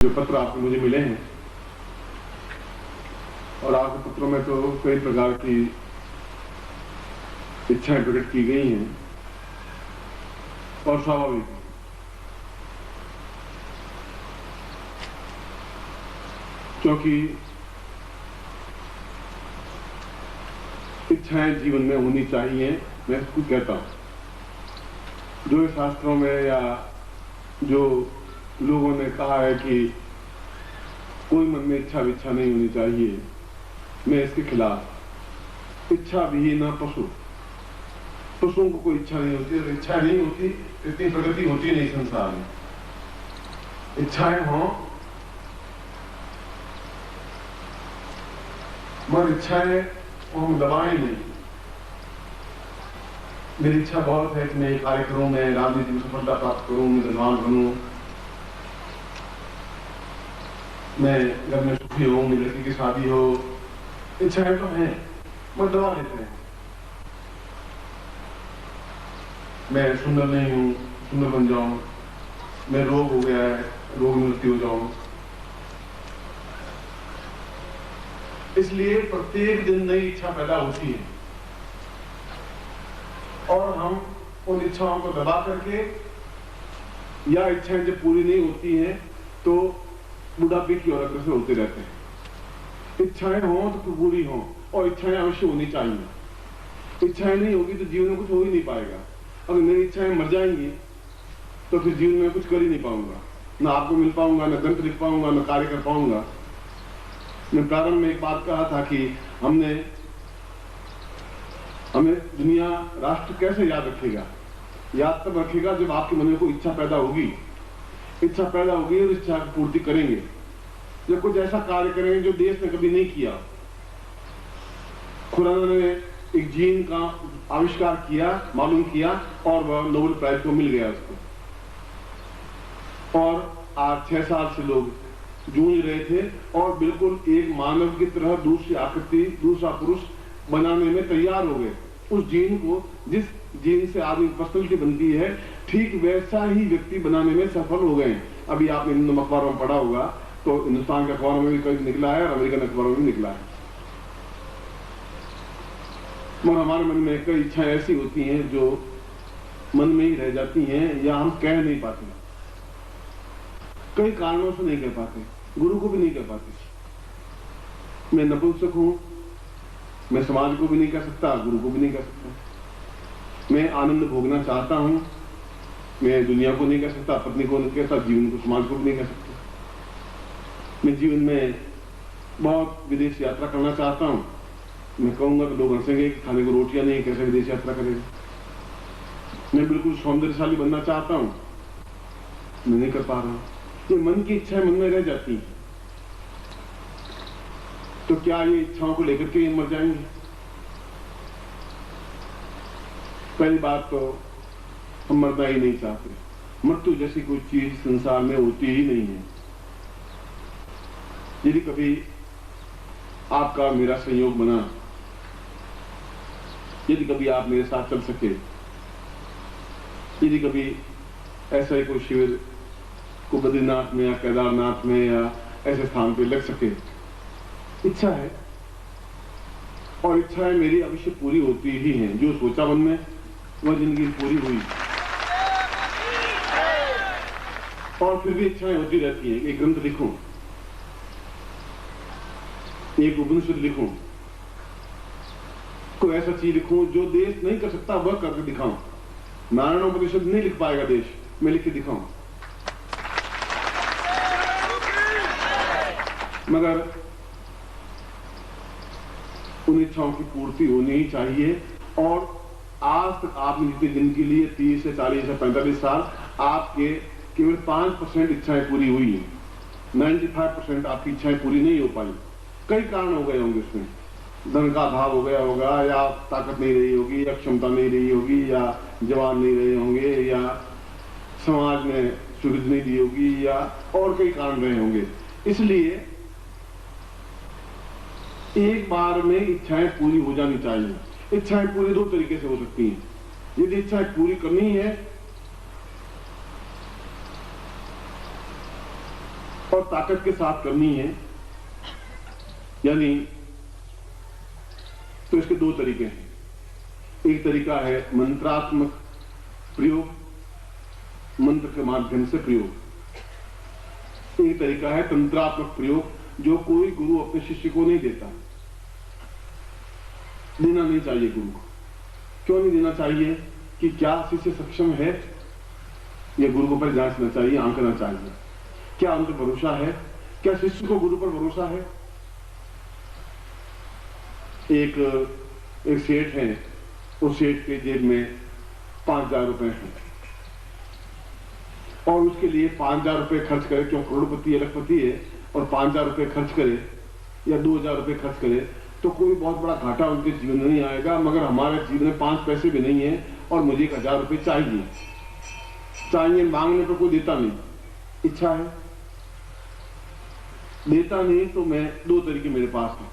जो पत्र आपको मुझे मिले हैं और आपके पत्रों में तो कई प्रकार की इच्छाएं प्रकट की गई हैं और स्वाभाविक है, क्योंकि इच्छाएं जीवन में होनी चाहिए। मैं इसको कहता हूं, जो शास्त्रों में या जो लोगों ने कहा है कि कोई मन में इच्छा विच्छा नहीं होनी चाहिए, मैं इसके खिलाफ। इच्छा विहीन पशु, पशुओं को कोई इच्छा नहीं होती, और इच्छा नहीं होती इतनी प्रगति होती नहीं संसार में। इच्छाएं हों मगर इच्छाएं हम दबाएं नहीं। मेरी इच्छा बहुत है कि मैं कार्य करूं, मैं राजनीति में सफलता प्राप्त करूं, मैं धनवान बनूं, मैं घर में सुखी हूं, मेरी लड़की की शादी हो। इच्छाएं तो हैं मगर दबा लेते हैं। मैं सुंदर नहीं हूं, सुंदर बन जाऊं, मैं रोग हो गया है, रोग में मृत्यु हो जाऊं। इसलिए प्रत्येक दिन नई इच्छा पैदा होती है और हम उन इच्छाओं को दबा करके, या इच्छाएं जब पूरी नहीं होती हैं तो बुढ़ापे की ओर अग्रसर होते रहते हैं। इच्छाएं हों तो पूरी हों, और इच्छाएं अवश्य होनी चाहिए। इच्छाएं नहीं होगी तो जीवन में कुछ हो ही नहीं पाएगा। अगर मेरी इच्छाएं मर जाएंगी तो फिर जीवन में कुछ कर ही नहीं पाऊंगा, ना आपको मिल पाऊंगा, ना ग्रंथ लिख पाऊंगा, ना कार्य कर पाऊंगा। मैं प्रारंभ में एक बात कहा था कि हमें दुनिया, राष्ट्र कैसे याद रखेगा? याद तब रखेगा जब आपके मन में कोई इच्छा पैदा होगी। इच्छा पैदा होगी और इच्छा की पूर्ति करेंगे, जब कुछ ऐसा कार्य करेंगे जो देश ने कभी नहीं किया। खुराना ने एक जीन का आविष्कार किया, मालूम किया, और वह नोबेल प्राइज को मिल गया उसको। और आज 6 साल से लोग जूझ रहे थे और बिल्कुल एक मानव की तरह दूसरी आकृति, दूसरा पुरुष बनाने में तैयार हो गए। उस जीन को, जिस जीन से आदमी पर्सनैलिटी बनती है, ठीक वैसा ही व्यक्ति बनाने में सफल हो गए। अभी आपने इन अखबारों में पढ़ा होगा तो हिंदुस्तान के अखबारों में भी कई निकला है और अमेरिकन अखबारों में भी निकला है। मगर हमारे मन में कई इच्छाएं ऐसी होती हैं जो मन में ही रह जाती हैं, या हम कह नहीं पाते, कई कारणों से नहीं कह पाते, गुरु को भी नहीं कह पाते। मैं नपुंसक हूं, मैं समाज को भी नहीं कह सकता, गुरु को भी नहीं कह सकता। मैं आनंद भोगना चाहता हूं, मैं दुनिया को नहीं कह सकता, पत्नी को नहीं कह सकता, जीवन को, समाज को भी नहीं कह सकता। मैं जीवन में बहुत विदेश यात्रा करना चाहता हूं, मैं कहूंगा तो लोग हंसेंगे कि खाने को रोटियां नहीं, कैसे विदेश यात्रा करेगा। मैं बिल्कुल सौंदर्यशाली बनना चाहता हूं, मैं नहीं कर पा रहा हूं। ये मन की इच्छाएं मन में रह जाती हैं। तो क्या ये इच्छाओं को लेकर के मर जाएंगे? पहली बात तो हम मरना ही नहीं चाहते। मृत्यु जैसी कोई चीज संसार में होती ही नहीं है। यदि कभी आपका मेरा संयोग बना, यदि कभी आप मेरे साथ चल सके, यदि कभी ऐसा ही कोई शिविर को बद्रीनाथ में या केदारनाथ में या ऐसे स्थान पे लग सके, इच्छा है, और इच्छाएं मेरी अवश्य पूरी होती ही हैं। जो सोचा मन में वह जिंदगी पूरी हुई, और फिर भी इच्छाएं होती रहती हैं। एक ग्रंथ लिखूं, एक उपनिषद लिखूं, कोई ऐसा चीज लिखूं जो देश नहीं कर सकता वह करके दिखाऊं। नारायण उपनिषद नहीं लिख पाएगा देश, मैं लिख के दिखाऊं। मगर उन इच्छाओं की पूर्ति होनी ही चाहिए। और आज तक आपने जितने दिन के लिए 30 से 40 से 45 साल, आपके केवल 5% इच्छाएं पूरी हुई हैं। 95% आपकी इच्छाएं पूरी नहीं हो पाई। कई कारण हो गए होंगे उसमें। धन का अभाव हो गया होगा, या ताकत नहीं रही होगी, या क्षमता नहीं रही होगी, या जवान नहीं रहे होंगे, या समाज ने सुविधा नहीं दी होगी, या और कई कारण रहे होंगे। इसलिए एक बार में इच्छाएं पूरी हो जानी चाहिए। इच्छाएं पूरी 2 तरीके से हो सकती हैं। यदि इच्छाएं पूरी करनी है और ताकत के साथ करनी है, यानी तो इसके दो तरीके हैं। एक तरीका है मंत्रात्मक प्रयोग, मंत्र के माध्यम से प्रयोग। एक तरीका है तंत्रात्मक प्रयोग, जो कोई गुरु अपने शिष्य को नहीं देता, देना नहीं चाहिए गुरु को। क्यों नहीं देना चाहिए? कि क्या शिष्य सक्षम है, यह गुरु को पर जांचना चाहिए, आंकना चाहिए। क्या उन पर भरोसा है? क्या शिष्य को गुरु पर भरोसा है? एक सेठ है, उस सेठ के जेब में 5,000 रुपए हैं और उसके लिए 5,000 रुपए खर्च करे, क्यों करोड़पति लखपति है, और 5,000 रुपए खर्च करे या 2,000 रुपए खर्च करे तो कोई बहुत बड़ा घाटा उनके जीवन में नहीं आएगा। मगर हमारे जीवन में 5 पैसे भी नहीं है और मुझे 1,000 रुपए चाहिए, मांगने पर कोई देता नहीं, इच्छा है देता नहीं। तो मैं दो तरीके मेरे पास हैं।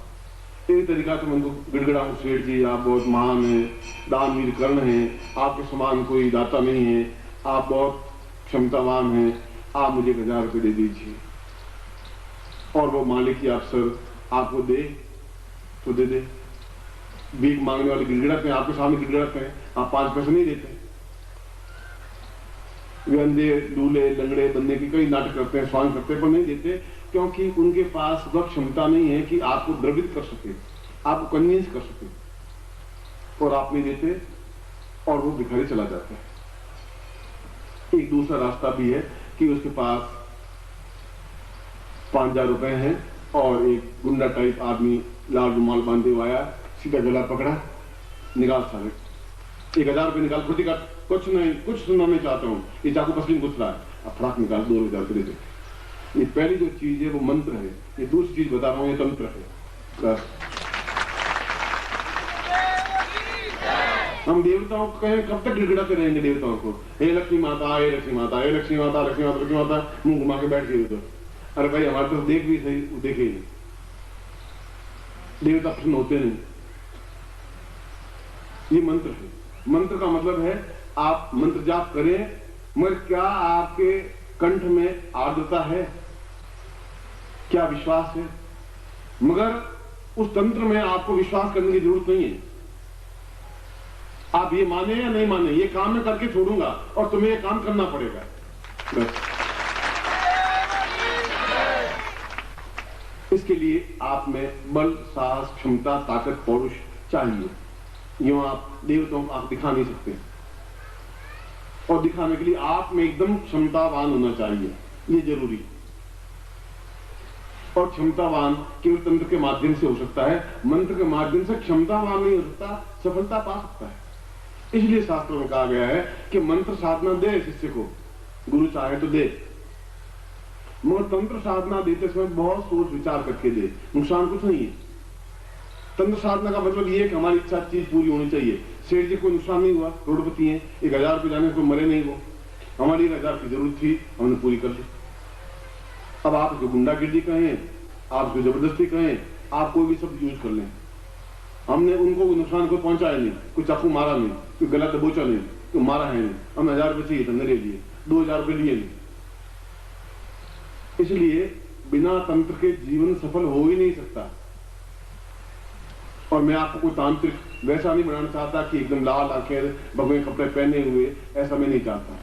एक तरीका तो मैं उनको गिड़गिड़ाऊं, सेठ जी आप बहुत महान हैं, दानवीर कर्ण हैं, आपके समान कोई दाता नहीं है, आप बहुत क्षमतावान हैं, आप मुझे 1,000 रुपए दे दीजिए। और वो मालिक या अफसर आपको दे तो दे दे। भीख मांगने वाले गिड़गिड़ाते हैं, आपके सामने गिड़गिड़ाते हैं, आप 5 पैसे नहीं देते। वे अंधे दूल्हे लंगड़े बनने की कई नाटक करते हैं, स्वांग करते हैं, पर नहीं देते, क्योंकि उनके पास वह क्षमता नहीं है कि आपको द्रवित कर सके, आपको कन्विंस कर सके, और आप नहीं देते और वो भिखारी चला जाता है। एक दूसरा रास्ता भी है कि उसके पास 5,000 रुपए हैं और एक गुंडा टाइप आदमी लाल रुमाल बांधे हुआ आया, सीधा गला पकड़ा, निकाल सारे 1,000 रुपए निकाल, खुद ही का कुछ नहीं, कुछ सुनना मैं चाहता हूँ, ये चाकू पसली घुस रहा है, अब फटाक निकाल 2,000 रुपए दे। ये पहली जो चीज है वो मंत्र है, ये दूसरी चीज बता रहा हूं, ये तंत्र है। बस हम देवताओं को कहें, कब तक गिड़गिड़ाते रहेंगे देवताओं को? हे लक्ष्मी माता, हे लक्ष्मी माता, हे लक्ष्मी माता, लक्ष्मी माता, लक्ष्मी माता, मुंह घुमा के बैठ गए उधर। अरे भाई हमारे तरफ देख भी सही, देखे ही नहीं, देवता प्रश्न होते नहीं। ये मंत्र है। मंत्र का मतलब है आप मंत्र जाप करें, मगर क्या आपके कंठ में आर्द्रता है, क्या विश्वास है? मगर उस तंत्र में आपको विश्वास करने की जरूरत नहीं है। आप ये माने या नहीं माने, ये काम मैं करके छोड़ूंगा और तुम्हें ये काम करना पड़ेगा, बस। इसके लिए आप में बल, साहस, क्षमता, ताकत, पौरुष चाहिए। यूं आप देवताओं को आप दिखा नहीं सकते, और दिखाने के लिए आप में एकदम क्षमतावान होना चाहिए, ये जरूरी। और क्षमतावान केवल तंत्र के माध्यम से हो सकता है, मंत्र के माध्यम से क्षमतावान नहीं हो सकता, सफलता पा सकता है। इसलिए शास्त्रों में कहा गया है कि मंत्र साधना दे शिष्य को, गुरु चाहे तो दे, मगर तंत्र साधना देते समय बहुत सोच विचार करके दे, नुकसान कुछ नहीं है। तंत्र साधना का मतलब ये है कि हमारी इच्छा चीज पूरी होनी चाहिए। सेठ जी को नुकसान नहीं हुआ, करोड़पति हैं, 1,000 रुपये जाने को मरे नहीं, वो हमारी 1,000 की जरूरत थी, हमने पूरी कर ली। अब आप उसको गुंडागिर्दी कहें, आप उसको जबरदस्ती कहें, आप कोई भी शब्द यूज कर लें, हमने उनको नुकसान को पहुंचाया नहीं, कोई चाकू मारा नहीं, कोई गला दबोचा नहीं, कोई मारा है नहीं, हमने 1,000 रुपये चाहिए, हमने ले लिए, 2,000 रुपये लिए नहीं। इसलिए बिना तंत्र के जीवन सफल हो ही नहीं सकता। और मैं आपको कोई तांत्रिक वैसा नहीं बनाना चाहता कि एकदम लाल आंखें, भगवे कपड़े पहने हुए, ऐसा मैं नहीं चाहता।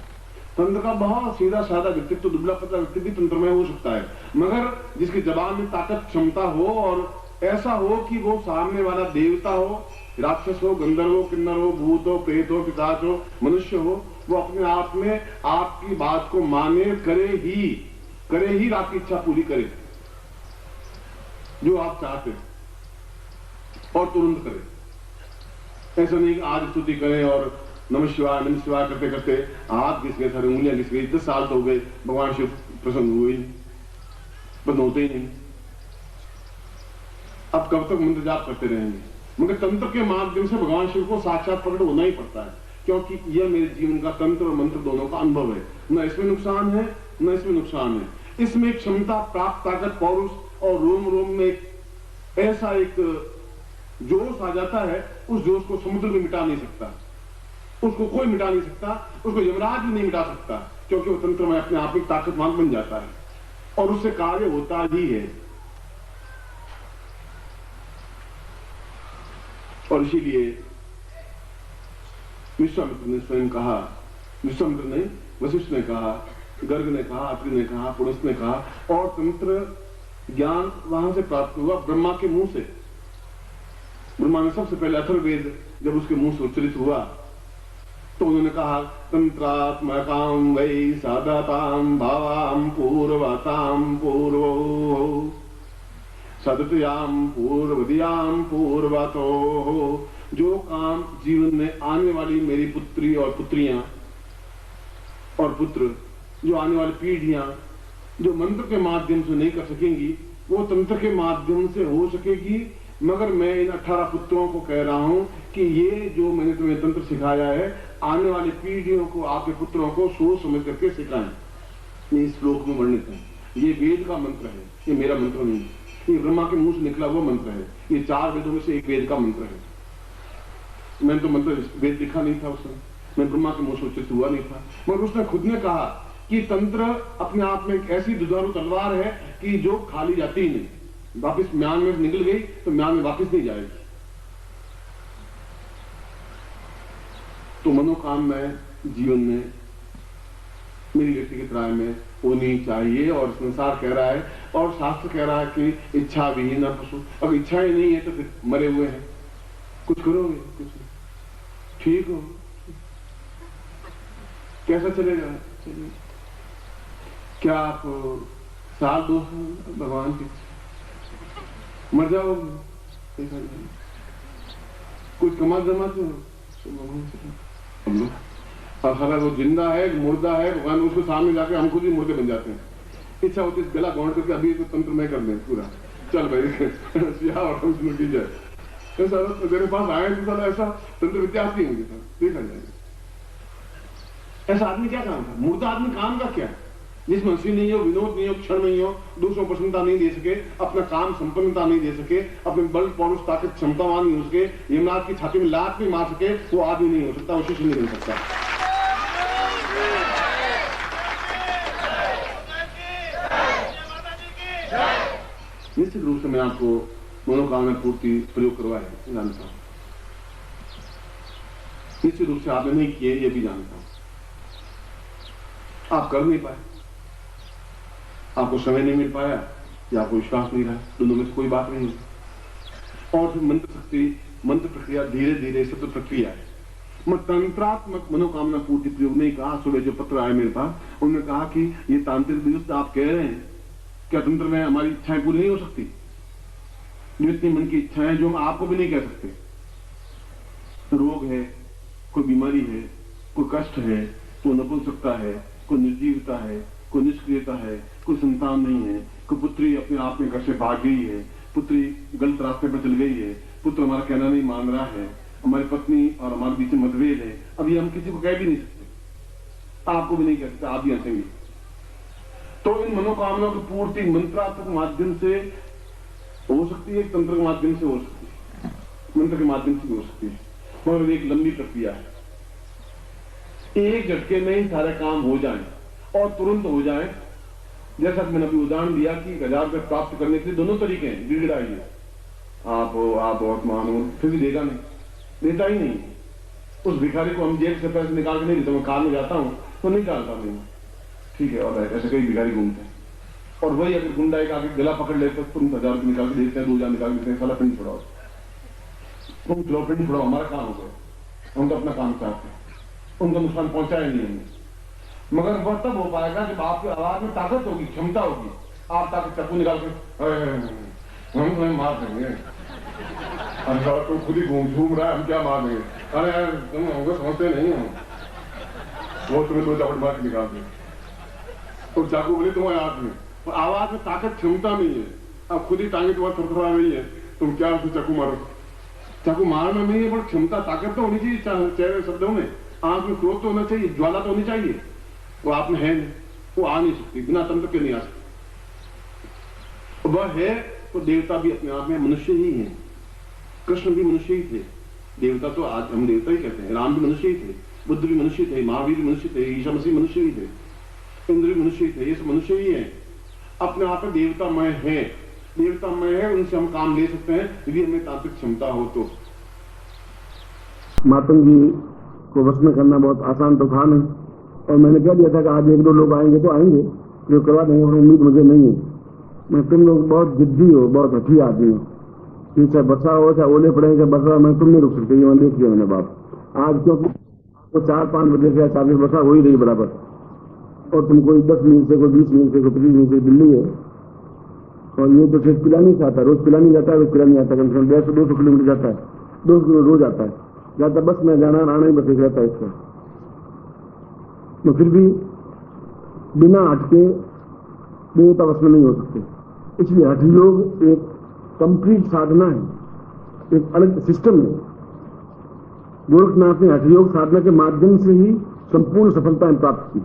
तंत्र का बहुत सीधा साधा व्यक्तित्व, दुबला पतला व्यक्ति भी तंत्र में हो सकता है, मगर जिसकी जबान में ताकत, क्षमता हो, और ऐसा हो कि वो सामने वाला देवता हो, राक्षस हो, गंधर्व हो, किन्नर हो, भूत हो, प्रेत हो, पिशाच हो, मनुष्य हो, वो अपने आप में आपकी बात को माने, करे ही आपकी इच्छा पूरी करे, जो आप चाहते हैं, और तुरंत करे। ऐसा नहीं कि आज स्तुति करें और नमः शिवाय करते करते हाथ घिस गए, सारे उंगलियां घिस गई, 10 साल तो हो गए, भगवान शिव प्रसन्न हुए ही नहीं, बंद होते ही नहीं। अब कब तक मंत्र जाप करते रहेंगे? मगर तंत्र के माध्यम से भगवान शिव को साक्षात प्रकट होना ही पड़ता है, क्योंकि यह मेरे जीवन का तंत्र और मंत्र दोनों का अनुभव है। न इसमें नुकसान है, न इसमें नुकसान है। इसमें क्षमता, प्राप्त, ताकत, पौरुष, और रोम रोम में ऐसा एक जोश आ जाता है, उस जोश को समुद्र में मिटा नहीं सकता, उसको कोई मिटा नहीं सकता, उसको यमराज भी नहीं मिटा सकता, क्योंकि वो तंत्र में अपने आप में ताकतवान बन जाता है। और उससे कार्य होता ही है। और इसीलिए विश्वामित्र ने स्वयं कहा, विश्वामित्र ने, वशिष्ठ ने कहा, गर्ग ने कहा, अत्रि ने कहा, पुरुष ने कहा, और तंत्र ज्ञान वहां से प्राप्त हुआ ब्रह्मा के मुंह से। ब्रह्मा ने सबसे पहले अथर्ववेद जब उसके मुंह से उच्चरित हुआ तो उन्होंने कहा, तंत्रात्मकां वै साधतां भावां पूर्वतां पूर्वो सदतयां पूर्वदियां पूर्वतो। जो काम जीवन में आने वाली मेरी पुत्री और पुत्रियां और पुत्र, जो आने वाली पीढ़ियां जो मंत्र के माध्यम से नहीं कर सकेंगी, वो तंत्र के माध्यम से हो सकेगी। मगर मैं इन 18 पुत्रों को कह रहा हूं कि ये जो मैंने तुम्हें तंत्र सिखाया है, आने वाली पीढ़ियों को, आपके पुत्रों को सोच समझ करके सिखाएं। ये इस श्लोक में वर्णित है। ये वेद का मंत्र है, ये मेरा मंत्र नहीं है, ये ब्रह्मा के मुंह से निकला हुआ मंत्र है। ये 4 वेदों में से एक वेद का मंत्र है। मैंने तो मंत्र वेद लिखा नहीं था उसमें, मैं ब्रह्मा के मुंह से उच्चरित हुआ नहीं था, मगर उसने खुद ने कहा कि तंत्र अपने आप में एक ऐसी दुधारू तलवार है कि जो खाली जाती ही नहीं, वापिस म्यान में निकल गई तो म्यान में वापिस नहीं जाएगी। तो मनोकामना जीवन में मेरी व्यक्तिगत राय में होनी चाहिए। और संसार कह रहा है और शास्त्र कह रहा है कि इच्छा विहीन पशु। अगर इच्छाएं नहीं है तो फिर मरे हुए हैं, कुछ करोगे, कुछ ठीक हो, कैसा चलेगा? चलिए, क्या आप साल 2 भगवान की मर जाओगे, कुछ कमा जमा तो भगवान से अगर वो जिंदा है, मुर्दा है, भगवान उसको सामने जाके हम खुद ही मुर्दे बन जाते हैं। इच्छा होती है गला गौड़ करके अभी तो तंत्र में कर दें पूरा, चल भाई सिया और हम सुन की जाए। ऐसा मेरे पास आए तो साला ऐसा तंत्र विद्यार्थी नहीं मुझे था, देखा जाएगा ऐसा आदमी क्या काम था? मुर्दा आदमी काम का क्या? जिसमें हंसी नहीं हो, विनोद नहीं हो, क्षण नहीं हो, दूसरों को प्रसन्नता नहीं दे सके, अपना काम संपन्नता नहीं दे सके, अपने बल पौरुष ताकत क्षमतावान नहीं हो सके, यमराज की छाती में लात नहीं मार सके, वो आदमी नहीं हो सकता, वो शिष्य नहीं बन सकता। निश्चित रूप से मैं आपको मनोकामना पूर्ति प्रयोग करवाया जानता हूं, निश्चित रूप से आपने नहीं किए ये भी जानता हूं। आप कर नहीं पाए, आपको समय नहीं मिल पाया या आपको विश्वास नहीं रहा, दोनों में से कोई बात नहीं है। और मंत्र शक्ति, मंत्र प्रक्रिया धीरे धीरे सतत प्रक्रिया है। मैं तंत्रात्मक मनोकामना पूर्ति प्रयोग नहीं कहा। सुबह जो पत्र आए मेरे पास, उन्होंने कहा कि ये तांत्रिक विरुद्ध आप कह रहे हैं, क्या तंत्र में हमारी इच्छाएं पूरी नहीं हो सकती? जो इतनी मन की इच्छाएं जो हम आपको भी नहीं कह सकते। रोग है, कोई बीमारी है, कोई कष्ट है, कोई नपुंसकता है, कोई निर्जीवता है, कोई निष्क्रियता है, कोई संतान नहीं है, कोई पुत्री अपने आप में घर से भाग गई है, पुत्री गलत रास्ते पर चल गई है, पुत्र हमारा कहना नहीं मान रहा है, हमारी पत्नी और हमारे बीच में मतभेद है। अभी हम किसी को कह भी नहीं सकते, आपको भी नहीं कह सकते, आप भी हंसेंगे। तो इन मनोकामनाओं की पूर्ति मंत्रात्मक माध्यम से हो सकती है, तंत्र के माध्यम से हो सकती है, मंत्र के माध्यम से भी हो सकती है, मगर एक लंबी प्रक्रिया है। एक झटके में ही सारे काम हो जाएं और तुरंत हो जाएं। जैसा कि मैंने अभी उदाहरण दिया कि 1000 रुपये प्राप्त करने के लिए दोनों तरीके हैं। गिड़गिड़ाइए, आप बहुत महान हो, फिर भी देगा नहीं, देता ही नहीं। उस भिखारी को हम जेब से पैसे निकाल के नहीं देते, मैं कार में जाता हूँ तो निकालता नहीं, ठीक है। और ऐसे कई भिखारी घूमते हैं। और वही अगर गुंडा एक आगे गला पकड़ लेते तो तुम 1000 रुपये निकाल के देते हैं, 2000 निकाल के देते हैं, साला पिंड छुड़ाओ, तुम चलो पिंड छुड़ाओ, हमारा काम हो गया। हम तो अपना काम चाहते हैं, उनको नुकसान पहुंचाया नहीं हमने। मगर वह तब हो पाएगा जब आपकी आवाज में ताकत होगी, क्षमता होगी। आप ताकत चाकू निकाल के हम तुम्हें मार देंगे, अरे साला तुम खुद ही घूम रहा है, हम क्या मार देंगे? अरे यार तुम होगा समझते नहीं हो, वो तुम्हें 2 चापट मार के निकाल देंगे। तो चाकू बोले तुम्हारे हाथ में, आवाज में ताकत क्षमता नहीं है, अब खुद ही टांगे तुम्हारा थरथरा रही है, तुम क्या उसको चाकू मारो? चाकू मारना नहीं है, पर क्षमता ताकत तो होनी चाहिए चेहरे शब्दों में, आंख में क्रोध तो होना चाहिए, ज्वाला तो होनी चाहिए। वो आप में है नहीं, वो आ नहीं सकती, बिना तंत्र के नहीं आ सकती। वह है तो देवता भी अपने आप में मनुष्य ही है। कृष्ण भी मनुष्य ही थे, देवता तो आज हम देवता ही कहते हैं। राम भी मनुष्य ही थे, बुद्ध भी मनुष्य थे, महावीर भी मनुष्य थे, ईसा मसीह मनुष्य ही थे, इंद्र भी मनुष्य ही थे, ये सब मनुष्य ही है। अपने आप में देवतामय है, देवतामय है, उनसे हम काम ले सकते हैं यदि हमें तांत्रिक क्षमता हो तो। मातंग जी को वश में करना बहुत आसान तो था नहीं, और मैंने कह दिया था कि आज 1-2 लोग आएंगे तो आएंगे, जो करवा देंगे, और उम्मीद मुझे नहीं है। मैं तुम लोग बहुत जिद्दी हो, बहुत हठी आदमी हो, कि चाहे वर्षा हो चाहे ओले पड़े चाहे बरसा, मैं तुम नहीं रुक सकते, ये मैं देख लिया मैंने बाप। आज क्योंकि तो 4-5 बजे से 40 वर्षा हो ही रही बराबर, और तुम कोई 10 मील से, कोई 20 मील से, कोई 25 मील से दिल्ली है, और ये तो सिर्फ पिलानी से आता है, रोज पिलानी जाता है, रोज पिलानी आता है, कम से कम 150-200 किलोमीटर जाता है, 200 किलोमीटर रोज आता है, जाता बस में जाना आना ही बस एक रहता है इसका। तो फिर भी बिना हटके देवता वश में नहीं हो सकते, इसलिए हठ योग एक कंप्लीट साधना है, एक अलग सिस्टम है। गोरखनाथ ने हठ योग साधना के माध्यम से ही संपूर्ण सफलताएं प्राप्त की।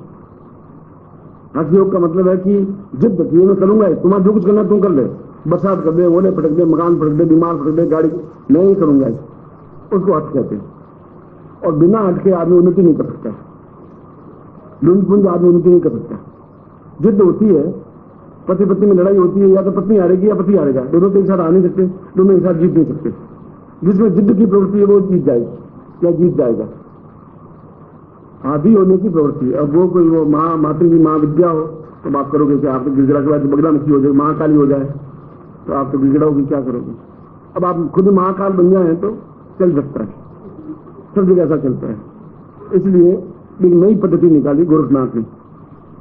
हठ योग का मतलब है कि जिद कि मैं करूंगा, तुम्हारा जो कुछ करना तुम कर ले, बरसात कर दे, ओले फटक दे, मकान फटक दे, बीमार फटक दे, गाड़ी, मैं ही करूंगा, उसको हठ कहते हैं। और बिना हट के आदमी उन्नति नहीं कर सकता, लुंज आदमी उन्नति नहीं कर सकता। जिद होती है, पति पत्नी में लड़ाई होती है, या तो पत्नी हारेगी या पति हारेगा, दोनों तो एक साथ आ नहीं सकते, दोनों एक साथ जीत नहीं सकते। जिसमें जिद की प्रवृत्ति है वो जीत जाएगी या जीत जाएगा, आदि होने की प्रवृत्ति है। अब वो कोई वो मातृ की महाविद्या हो तो आप करोगे कि आप तो गिरगिड़ा के बाद बगलामुखी हो जाए, महाकाली हो जाए तो आप तो गिरगिड़ाओगे, क्या करोगे? अब आप खुद महाकाल बन जाए तो चल सकता है, सब जगह ऐसा चलता है। इसलिए एक नई पद्धति निकाली गोरखनाथ ने,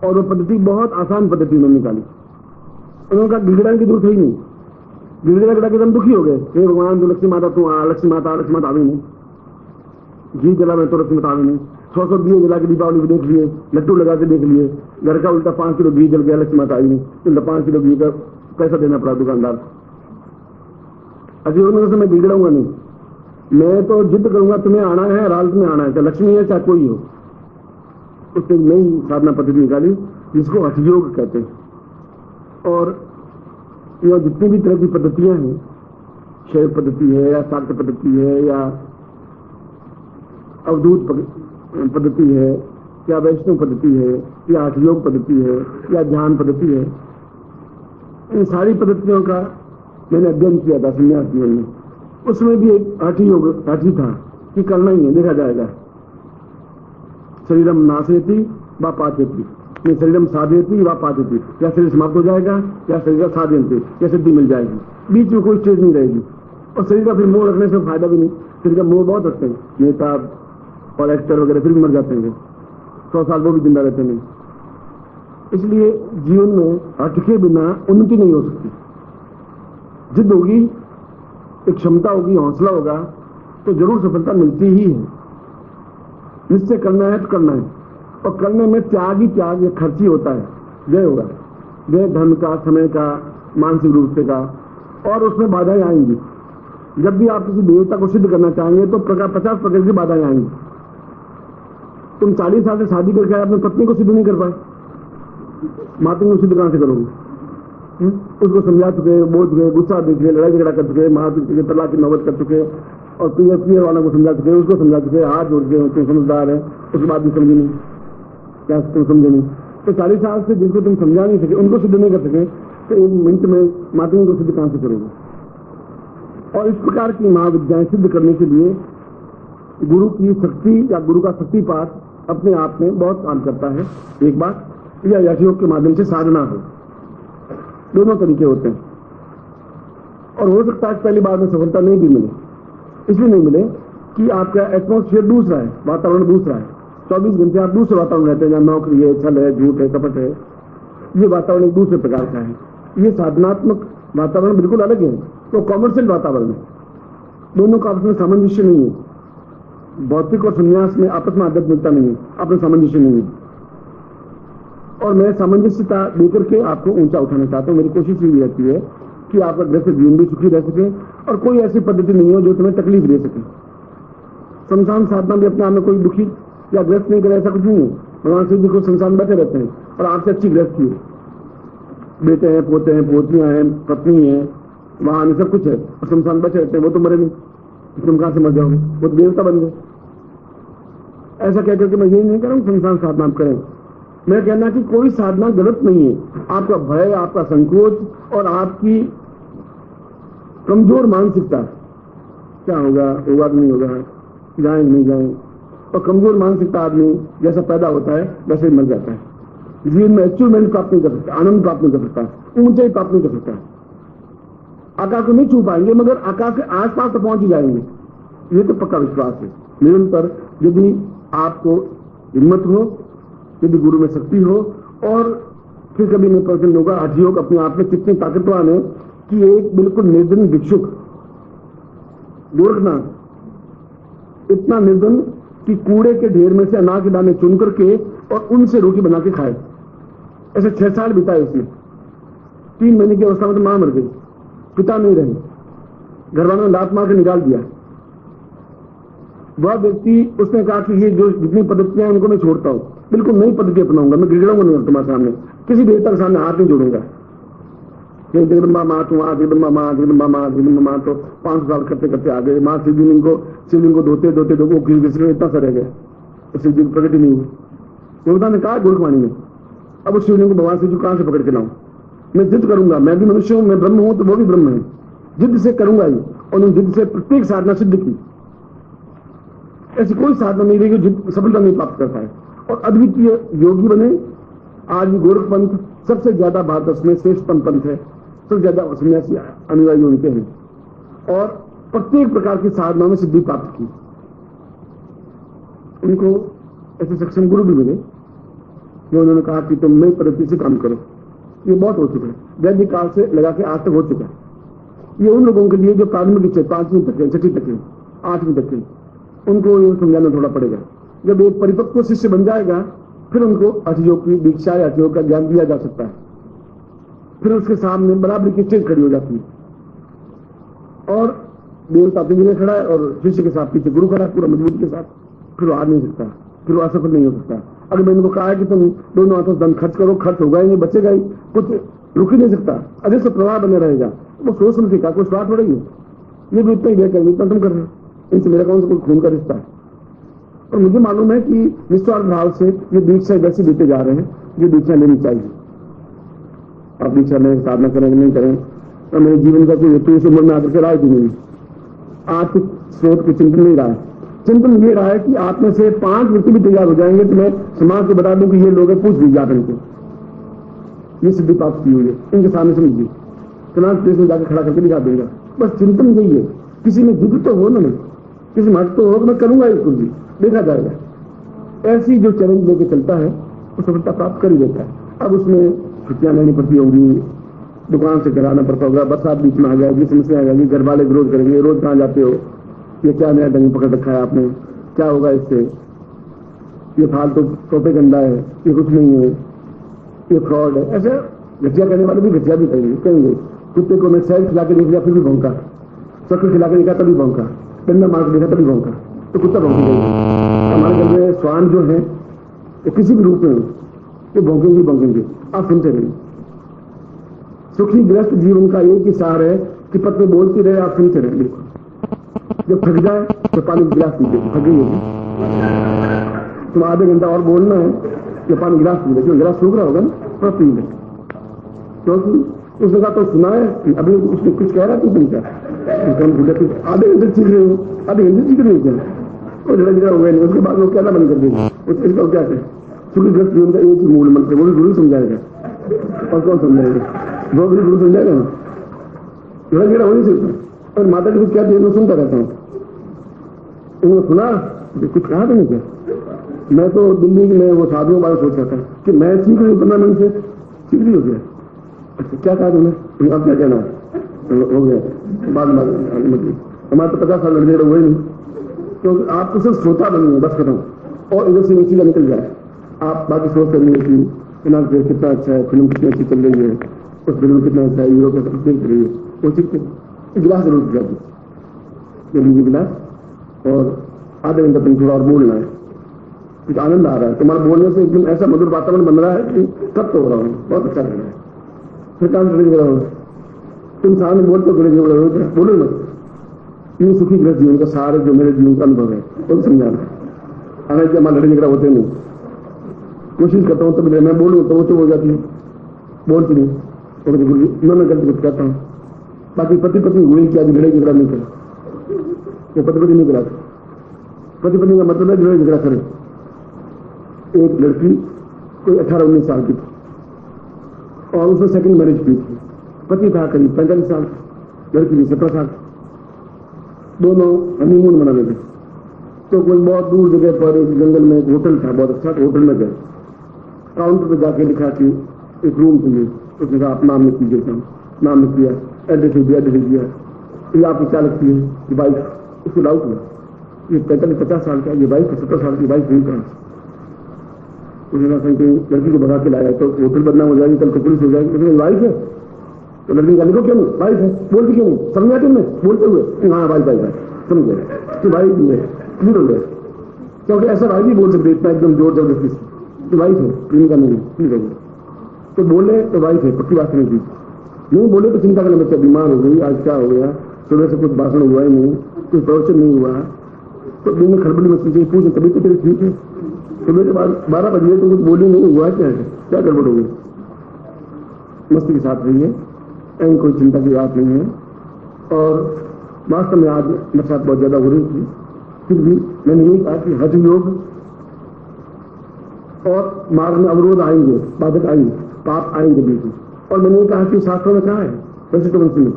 और वो पद्धति बहुत आसान पद्धति में निकाली। उन्होंने कहा गिड़गिड़ाने की जरूरत ही नहीं, गिड़गिड़ा के तुम दुखी हो गए, हे भगवान, तो लक्ष्मी माता तू आ, लक्ष्मी माता आवी नहीं, घी जला में तो लक्ष्मी माता आवी नहीं, 100 दिए जला के दीपावली देख लिए, लड्डू लगा के देख लिए, घर का उल्टा 5 किलो घी जल गया, लक्ष्मी माता आई नहीं, उल्टा 5 किलो घी का पैसा देना पड़ा दुकानदार। अभी उन्होंने मैं बिगड़ाऊंगा नहीं, मैं तो जिद करूंगा, तुम्हें आना है, राल्ट में आना है, चाहे लक्ष्मी है चाहे कोई हो। उसने नई साधना पद्धति निकाली जिसको हठ योग कहते हैं। और यह जितनी भी तरह की पद्धतियां हैं, शैव पद्धति है या शाक्त पद्धति है या अवधूत पद्धति है या वैष्णव पद्धति है या हठ योग पद्धति है या ध्यान पद्धति है, इन सारी पद्धतियों का मैंने अध्ययन किया था संन्यास जीवन में। उसमें भी एक हठ ही था कि करना ही है, देखा जाएगा। शरीरम नाशेति व पाचेति, शरीरम साधयति व पाचेति, या शरीर समाप्त हो जाएगा या शरीर साधयन्ते, या सिद्धि मिल जाएगी, बीच में कोई स्टेज नहीं रहेगी। और शरीर का फिर मोह रखने से फायदा भी नहीं, शरीर का मोह बहुत रखते हैं नेता और एक्टर वगैरह, फिर भी मर जाते हैं, 100 साल वो भी जिंदा रहते नहीं। इसलिए जीवन में हठ के बिना उन्नति नहीं हो सकती। जिद होगी, एक क्षमता होगी, हौसला होगा तो जरूर सफलता मिलती ही है। निश्चय करना है तो करना है, और करने में त्याग ही त्याग, ये खर्ची होता है, व्यय होगा, व्यय धन का, समय का, मानसिक रूप से का, और उसमें बाधाएं आएंगी। जब भी आप किसी देवता को सिद्ध करना चाहेंगे तो 50 प्रकार की बाधाएं आएंगी। तुम 40 साल से शादी करके आए, अपनी पत्नी को सिद्ध नहीं कर पाए, माता को सिद्ध कहां से करोगे? उसको समझा चुके, बोल चुके, गुस्सा दे चुके, लड़ाई झगड़ा कर चुके, मार चुके, तलाक की नौबत कर चुके, और पियर वालों को समझा चुके, उसको समझा चुके, हाथ जोड़ के, तुम समझदार है, उसके बाद भी समझे नहीं, क्या तुम समझे नहीं? तो 40 साल से जिनको तुम समझा नहीं सके, उनको सिद्ध नहीं कर सके, तो 1 मिनट में माता को सिद्ध कहां से करोगे? और इस प्रकार की महाविद्याएं सिद्ध करने के लिए गुरु की शक्ति या गुरु का शक्तिपात अपने आप में बहुत काम करता है। एक बात, या हठ योग के माध्यम से साधना हो, दोनों तरीके होते हैं। और हो सकता है पहली बार में सफलता नहीं भी मिले, इसलिए नहीं मिले कि आपका एटमॉस्फेयर दूसरा है, वातावरण दूसरा है। 24 घंटे आप दूसरे वातावरण रहते हैं, जहां नौकरी है, छल है, झूठ है, कपट है, ये वातावरण एक दूसरे प्रकार का है। ये साधनात्मक वातावरण बिल्कुल अलग है, तो कॉमर्शियल वातावरण है, दोनों का आपस में सामंजस्य नहीं है। भौतिक और संन्यास में आपस में आध्यात्मिकता नहीं है, आपस में सामंजस्य नहीं है। और मैं सामंजस्यता देकर के आपको ऊंचा उठाना चाहता हूं। मेरी कोशिश यही रहती है कि आपका गृहस्थ जीवन भी सुखी रह सके, और कोई ऐसी पद्धति नहीं हो जो तुम्हें तकलीफ दे सके। संसार साधना भी अपने आप में कोई दुखी या ग्रस्त नहीं करे, ऐसा कुछ नहीं है। भगवान शिव जी को संसार में बैठे रहते हैं, और आपसे अच्छी गृहस्थी है, बेटे हैं, पोते हैं, पोतियां हैं, पत्नी है, वाहन सब कुछ है, और संसार में बैठे रहते हैं। वो तो मरे नहीं, तुम कहां से मर जाओगे? वो तो देवता बन गए। ऐसा कहकर के मैं यही नहीं कह रहा हूं संसार साधना आप करें, मैं कहना कि कोई साधना गलत नहीं है। आपका भय, आपका संकोच और आपकी कमजोर मानसिकता, क्या होगा, होगा कि नहीं होगा, जाएंगे नहीं जाएंगे, और कमजोर मानसिकता आदमी जैसा पैदा होता है वैसे ही मर जाता है। जीवन में अचीवमेंट प्राप्त नहीं कर सकता, आनंद प्राप्त नहीं कर सकता, ऊंचाई प्राप्त नहीं कर सकता। आकाश को नहीं छू पाएंगे मगर आकाश के आसपास तो पहुंच ही जाएंगे, ये तो पक्का विश्वास है। निरंतर यदि आपको हिम्मत हो, यदि गुरु में शक्ति हो, और फिर कभी नहीं प्रसन्न होगा, हठयोग अपने आप में कितने ताकतवान है कि एक बिल्कुल निर्धन भिक्षुक गोरखनाथ इतना निर्धन कि कूड़े के ढेर में से अनाज के दाने चुन करके और उनसे रोटी बना के खाए। ऐसे 6 साल बिताए उसने। 3 महीने की अवस्था में तो मां मर गई, पिता नहीं रहे, घर वालों ने लात मार के निकाल दिया। वह व्यक्ति, उसने कहा कि ये जो जितनी पद्धतियां हैं उनको मैं छोड़ता हूं, बिल्कुल नई पद्धति अपनाऊंगा, मैं गिड़गिड़ाऊंगा नहीं तुम्हारे सामने, किसी देवता के सामने हाथ नहीं जोड़ूंगा। जगदम्बा माँ तो जगदम्बा माँ, जगदम्बा माँ, जगदम्बा माँ, तो 5 साल करते करते आ गए। माँ शिवलिंग को धोते धोते इतना सा रह गया, तो शिव जी को प्रकट ही नहीं हुई। देवता ने कहा गुरखवाणी में, अब उस शिवलिंग को भगवान शिव जी कहां से पकड़ के लाऊं? मैं जिद करूंगा, मैं भी मनुष्य हूं, मैं ब्रह्म हूं तो वो भी ब्रह्म है, जिद से करूंगा ही। और उन जिद से प्रत्येक साधना सिद्ध की। ऐसी कोई साधना नहीं रही जो सफलता नहीं प्राप्त कर पाए और अद्वितीय योगी बने। आज भी गोरख पंथ सबसे ज्यादा भारत में श्रेष्ठतम पंथ है, सबसे ज्यादा सन्यासी अनुयायी उनके हैं और प्रत्येक प्रकार की साधनाओं में सिद्धि प्राप्त की। उनको ऐसे सक्षम गुरु भी मिले जो उन्होंने कहा कि तुम नई पद्धति से काम करो। ये बहुत हो चुका है, वैदिक काल से लगा के आज तक हो चुका है। ये उन लोगों के लिए जो प्रारंभिक शिक्षा 5वीं तक है, 6वीं तक है, 8वीं तक है, उनको ये समझाना थोड़ा पड़ेगा। जब एक परिपक्व शिष्य बन जाएगा फिर उनको हठयोग की दीक्षा या हठयोग का ज्ञान दिया जा सकता है। फिर उसके सामने बराबरी की स्टेज खड़ी हो जाती है और देवता पिंजरे खड़ा है और शिष्य के साथ पीछे गुरु खड़ा है पूरा मजबूती के साथ। फिर वो आ नहीं सकता, फिर वो असफल नहीं हो सकता। अगर मैंने उनको कहा है कि तुम दोनों हाथों से धन खर्च करो, खर्च होगा ही नहीं, बचेगा ही, कुछ रुक ही नहीं सकता, अगर से प्रवाह बने रहेगा। वो सोच समझ का कोई स्वार्थ हो रही है, ये भी उतना ही व्यय करेंगे, इतना तुम कर रहे हो, इनसे मेरा कौन सा कोई खून का रिश्ता है। और मुझे मालूम है कि निस्वार्थ भाव से ये दीक्षा वैसे देते जा रहे हैं, ये दीक्षा लेनी चाहिए। आप दीक्षा लें, साधना करें नहीं करें, और मेरे जीवन का कोई हेतु इस उम्र में आकर के राय भी नहीं। आर्थिक स्रोत के चिंतन नहीं रहा है। चिंतन ये रहा है कि आप में से 5 व्यक्ति भी तैयार हो जाएंगे तो मैं समाज को बता दूं कि ये लोग पूछ लीजिए आप इनको, ये सिद्धि प्राप्त की हुई है, इनके सामने समझिए, चुनाव प्लेस में जाकर खड़ा करके दिखा दूंगा। बस चिंतन यही है। किसी में जिद तो हो ना, मैं किसी में हट तो हो, मैं करूंगा इसको भी, देखा जाएगा। ऐसी जो चैलेंज लेके चलता है वो सफलता प्राप्त कर ही देता है। अब उसमें छुट्टियां लेनी पड़ती होंगी, दुकान से कराना पड़ता होगा, बरसात बीच में आ जाएगी, समस्या आ जाएगी, घर वाले विरोध करेंगे, रोज कहाँ जाते हो, ये क्या नया ढंग पकड़ रखा है आपने, क्या होगा इससे, ये फालतू टोपे गंदा है, ये कुछ नहीं है, ये फ्रॉड है। ऐसे घटिया करने वाले भी घटिया भी कहेंगे। कुत्ते को मैं सैल खिला के देख लिया फिर भी भौंका, चक्कर खिला के देखा तभी भौंका, डंडा मार के देखा तभी भौंका, तो कुत्ता भौंकी जाएगा। हमारे घर में श्वान जो है वो किसी भी रूप में ये भौंकेंगे भौंकेंगे, आप सुनते रहिए। सुखी ग्रस्त जीवन का एक ही सार है कि पत्नी बोलती रहे, आप सुनते रहे। बिल्कुल जब थक जाए तो पानी गिलास पीजिए, थक गई होगी तुम आधे घंटा और बोलना है कि पानी गिलास पी ले, क्यों गिलास सूख रहा होगा ना, तो पी ले। क्योंकि उसने कहा तो सुना है, अभी उसने कुछ कह रहा है तुम क्या आधे घंटे सीख रहे हो, आधे घंटे सीख रहे हो क्या, वो झगड़ा हो गया नहीं, उसके बाद वो कहना बंद कर देंगे। इसका क्या है, सुखी ग्रस्त जीवन का एक ही मूल मंत्र, वो भी गुरु समझाएगा। और कौन समझाएगा, वो भी गुरु समझाएगा ना, झगड़ा हो नहीं सकता। और माता जी कुछ क्या मैं सुनता रहता हूँ, उन्होंने सुना कुछ कहा था नहीं क्या। मैं तो दिल्ली में वो साधुओं बारे सोच रहा था कि मैं सीख रही हूँ 15 मिनट से, सीख रही हो गया। अच्छा क्या कहा तुमने, अब क्या कहना हो गया बाद में, हमारे तो 50 साल लड़के हुए नहीं, तो आप तो सिर्फ श्रोता बनिए बस खत्म, और इधर से सीधा निकल जाए। आप बाकी सोच करिए कि कितना अच्छा है, फिल्म कितनी अच्छी चल रही है, उस फिल्म कितना अच्छा है, हीरो का सब देख रही है, वो सीखते गिलास जरूर पिला दीजिए गिलास, और आधे घंटे तुम थोड़ा और बोलना है, कुछ आनंद आ रहा है तुम्हारा बोलने से, एकदम ऐसा मधुर वातावरण बन रहा है कि तब तो हो रहा हूँ, बहुत अच्छा लग रहा है। फिर काम गले झगड़ा हो, तुम सामने बोलते हो गले झगड़ा हो, बोलो मत। ये सुखी ग्रस्त जीवन का सारे जो मेरे जीवन का अनुभव है वो समझाना। अगर हमारे लड़े झगड़ा होते नहीं, कोशिश करता हूँ तब मैं बोलूँ तो वो तो हो जाती है, बोलती नहीं। तो मैं गलती कुछ कहता हूँ। बाकी पति पत्नी हुई क्या लड़ाई झगड़ा नहीं करा, वो पति पत्नी नहीं कराते। पति पत्नी का मतलब है लड़ाई झगड़ा करे। एक लड़की कोई 18-19 साल की थी और उसने सेकंड मैरिज की थी। पति था करीब 45 साल, लड़की थी 17 साल। दोनों हनीमून मना रहे थे। तो कोई बहुत दूर जगह पर एक जंगल में एक होटल था, बहुत अच्छा, तो होटल में गए। काउंटर पर जाके लिखा कि एक रूम चाहिए। उसने कहा आप नाम लिख लीजिए। नाम लिख दिया, एड्रेस लिख दिया, ये आपकी क्या लगती है कि वाइफ? उसको डाउट हुआ, ये 45-50 साल का, ये वाइफ 17 साल की, वाइफ नहीं कहा। उसने कहा कि लड़की को भगा के लाया तो होटल बदनाम हो जाएगी, कल को पुलिस हो जाएगी। लेकिन वाइफ है तो लड़की का लिखो क्यों नहीं, वाइफ है, बोलती क्यों नहीं? समझा तुमने बोलते हुए? हाँ वाइफ समझ गए कि वाइफ नहीं है, क्लियर हो गया। क्योंकि ऐसा भाई भी बोल सकते इतना एकदम जोर जबरदस्ती से कि वाइफ है, प्रेमिका नहीं है, क्लियर हो गया। तो बोले तो वाइफ है, पक्की बात नहीं थी। नहीं बोले तो चिंता करना, बच्चा बीमार हो गई, आज क्या हो गया, सुबह से कुछ भाषण हुआ ही नहीं, कुछ प्रवचन नहीं हुआ, तो दिन में खड़बड़ी मस्ती चाहिए, पूछे तभी तो तेरी ठीक है। सुबह के बाद 12 बजे तो कुछ बोली नहीं, हुआ क्या गड़बड़ हो गई? मस्ती के साथ रही है, कहीं कोई चिंता की बात नहीं है। और वास्तव में आज मेरे साथ बहुत ज्यादा हो रही थी, फिर भी मैंने यही कहा कि हज योग और मार्ग में अवरोध आएंगे, बाधक आएंगे, पाप आएंगे बीच में। और मैंने कहा कि शास्त्रों में कहा है, वैसे तो वंशी में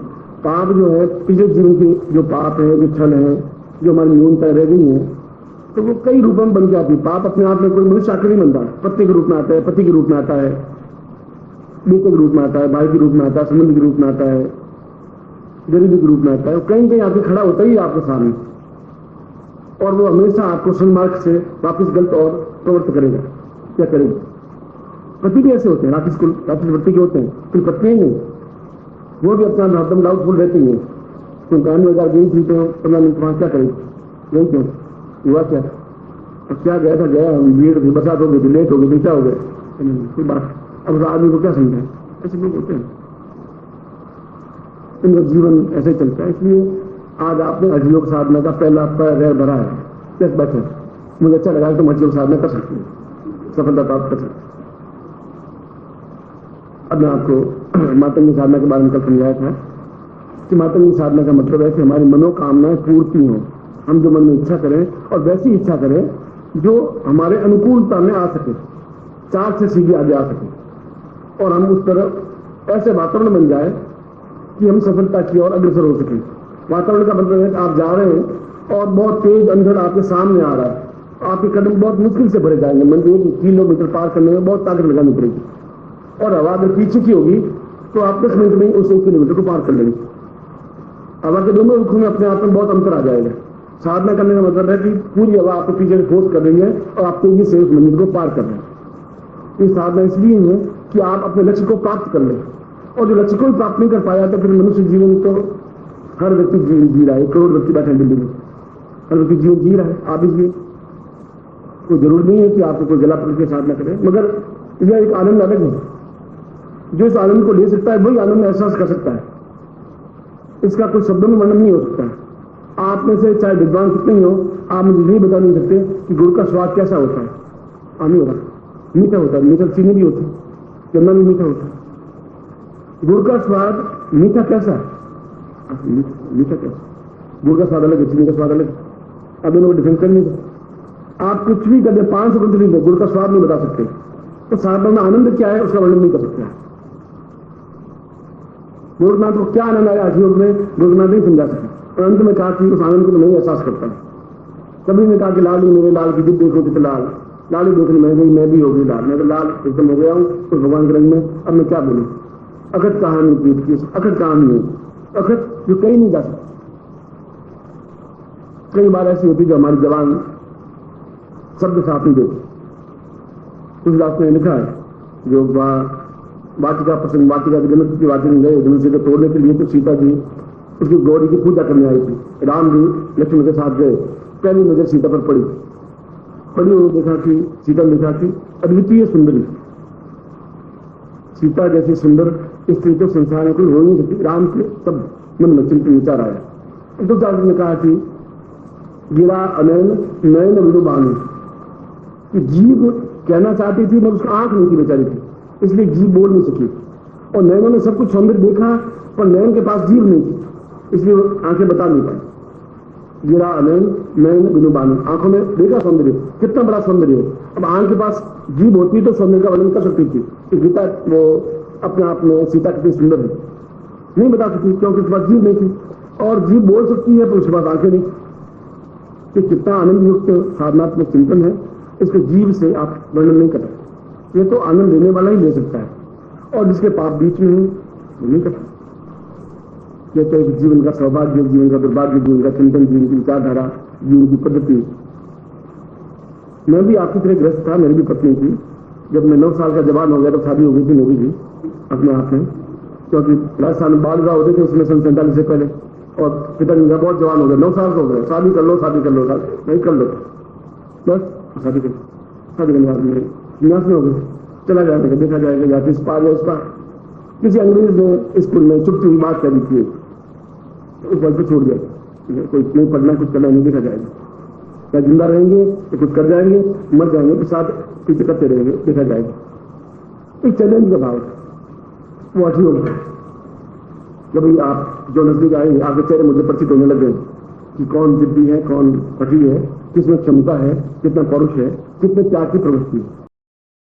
पाप जो है, पिछले जीवन के जो पाप है, जो छल है, जो हमारी न्यूनता रह गई है, तो वो कई रूपों में बन जाती है। पाप अपने आप में कोई मनुष्य आकर नहीं बनता, पत्नी के रूप में आता है, पति के रूप में आता है, बेटे के रूप में आता है, भाई के रूप में आता है, संबंध के रूप में आता है, गरीबी के रूप में आता है। कहीं कहीं आके खड़ा होता ही आपके सामने, और वो हमेशा आपको सन्मार्ग से वापिस गलत और प्रवृत्त करेगा। क्या करेगा? पति भी ऐसे होते हैं, राक्षस वृत्ति के होते हैं, फिर पत्नी नहीं, वो भी अपना हरदम डाउटफुल रहती है। तुम कहानी अगर गई थी तो 15 मिनट वहां क्या करेगी? गई क्यों? हुआ क्या? अब क्या गया था, गया भीड़ थी, बरसात हो गई थी, लेट हो गई थी, क्या हो गया? कोई बात। अब उस आदमी को क्या समझाए? ऐसे लोग होते हैं, इनका जीवन ऐसे चलता है। इसलिए आज आपने हजयोग साधना का पहला पैर भरा है, कैसे बैठे, मुझे अच्छा लगा कि तुम हजयोग साधना कर सकते हैं, सफलता प्राप्त कर सकते। अब मैं आपको मातंगी साधना के बारे में कल समझाया था कि मातंगी साधना का मतलब है कि हमारी मनोकामनाएं पूर्ति हो, हम जो मन में इच्छा करें और वैसी इच्छा करें जो हमारे अनुकूलता में आ सके, 4 से सीधे आगे आ सके, और हम उस तरफ ऐसे वातावरण बन जाए कि हम सफलता की ओर अग्रसर हो सके। वातावरण का मतलब है कि आप जा रहे हैं और बहुत तेज अंधड़ आपके सामने आ रहा है, आपके कदम बहुत मुश्किल से भरे जाएंगे, मंदिर 1 किलोमीटर पार करने में बहुत ताकत लगानी पड़ेगी, और हवा अगर पीछे की होगी तो आप 10 मिनट में उस 1 किलोमीटर को पार कर लेंगे। हवा के दोनों रुखों में अपने आप में बहुत अंतर आ जाएगा। साधना करने का मतलब है कि पूरी हवा आपको पीछे फोर्स कर रही है और आप तेजी से उस मंदिर को पार कर रहे हैं। ये साधना इसलिए है कि आप अपने लक्ष्य को प्राप्त कर लें, और जो लक्ष्य को भी प्राप्त नहीं कर पाया तो फिर मनुष्य जीवन तो हर व्यक्ति जीवन जी रहा है, करोड़ व्यक्ति बैठे दिल्ली में, हर व्यक्ति जीवन जी रहा है, आप भी जी। कोई जरूरी नहीं है कि आपको कोई गला पकड़ के साधना करें, मगर यह एक आनंद अलग है। जो इस आनंद को ले सकता है वही आनंद एहसास कर सकता है, इसका कोई शब्दों में वर्णन नहीं हो सकता है। आप में से चाहे विद्वान कितने ही हो, आप मुझे ये बता नहीं सकते कि गुड़ का स्वाद कैसा होता है। नहीं होता, मीठा होता है, मीठा चीनी भी होती है, गन्ना भी मीठा होता है। गुड़ का स्वाद मीठा कैसा है? मीठा कैसा? गुड़ का स्वाद अलग है, चीनी का स्वाद अलग है, आप दोनों को डिफेंस कर नहीं सकते। आप कुछ भी कर दे, 500 कंट्री में गुड़ का स्वाद नहीं बता सकते, तो साधना में आनंद क्या है उसका वर्णन नहीं कर सकते। गोरखनाथ को क्या आनंद आया हजयोग में, गोरखनाथ नहीं समझा सके, और अंत में कहा कि उस आनंद को नहीं एहसास करता। कभी ने कहा कि लाल मेरे लाल की जिद देखो कितने लाल, लाल ही देखने में गई, मैं भी हो गई लाल, मैं तो लाल एकदम हो गया हूँ उस भगवान के रंग में। अब मैं क्या बोलूं? अखट कहानी प्रीत की, अखट कहानी है, अखट जो कहीं नहीं जा सकती। कई बार ऐसी होती जो हमारी जवान शब्द साथ नहीं देती। कुछ दास ने लिखा है जो वाटिका प्रसंग, वाटिका के जनक की वाटिका में गए, धनुष को तोड़ने के लिए तो सीता जी उसकी गौरी की पूजा करने आई थी। राम जी लक्ष्मण के साथ गए, पहली नजर सीता पर पड़ी और देखा कि सीता ने देखा कि अद्वितीय सुंदरी, सीता जैसी सुंदर स्त्री तो संसार में कोई हो नहीं सकती। राम के तब मन में चिंतन विचार आया। तो दास ने कहा कि गिरा अनैन नयन विदुबानी, कि जीव कहना चाहती थी मगर उसको आंख नहीं थी बेचारी की, इसलिए जीभ बोल नहीं सकी। और नैनों ने सब कुछ सौंदर्य देखा पर नैन के पास जीभ नहीं थी, इसलिए वो आंखें बता नहीं पाई। गिरा नैन नैन बिनु बानु, आंखों ने देखा सौंदर्य, कितना बड़ा सौंदर्य है। अब आंख के पास जीभ होती तो सौंदर्य का वर्णन कर सकती थी कि गीता वो अपने आप में सीता कितनी सुंदर है, नहीं बता सकती क्योंकि उसके पास जीभ नहीं थी। और जीभ बोल सकती है पर उसके पास आंखें नहीं। कि कितना आनंद युक्त साधनात्मक चिंतन है, इसको जीभ से आप वर्णन नहीं कर सकते। ये तो आनंद लेने वाला ही ले सकता है, और जिसके पाप बीच में है वो नहीं कर सकता। ये तो एक जीवन का सौभाग्य, जीवन का दुर्भाग्य, जीवन का चिंतन, जीवन की विचारधारा, जीवन की पद्धति। मैं भी आपकी तरह ग्रस्त था, मेरी भी पत्नी थी। जब मैं 9 साल का जवान हो गया तो शादी हो गई थी मेरी भी अपने आप में, क्योंकि राजस्थान में बाल विवाह होते थे उसमें सन 47 से पहले। और पिता जी बहुत जवान हो गए, 9 साल हो गए, शादी कर लो शादी कर लो, नहीं कर लो बस शादी कर, शादी करने बाद में निवास में हो गए, चला जाएगा देखा जाएगा, या फिर इस पार या उस पार। किसी अंग्रेज ने स्कूल में चुपती हुई बात कर दी थी, उस बात पर छोड़ दिया, कोई नहीं पढ़ना कुछ करना नहीं, देखा जाएगा, या जिंदा रहेंगे तो कुछ कर जाएंगे, मर जाएंगे तो साथ पीछे करते रहेंगे, देखा जाएगा। एक चैलेंज का भाव वो 8 हो गया। जब आप जो नजदीक आए आपके चेहरे मुझे परिचित होने लगे कि कौन जिद्दी है, कौन कठी है, किसमें क्षमता है, कितना पौरुष है, कितने त्याग की प्रवृत्ति है।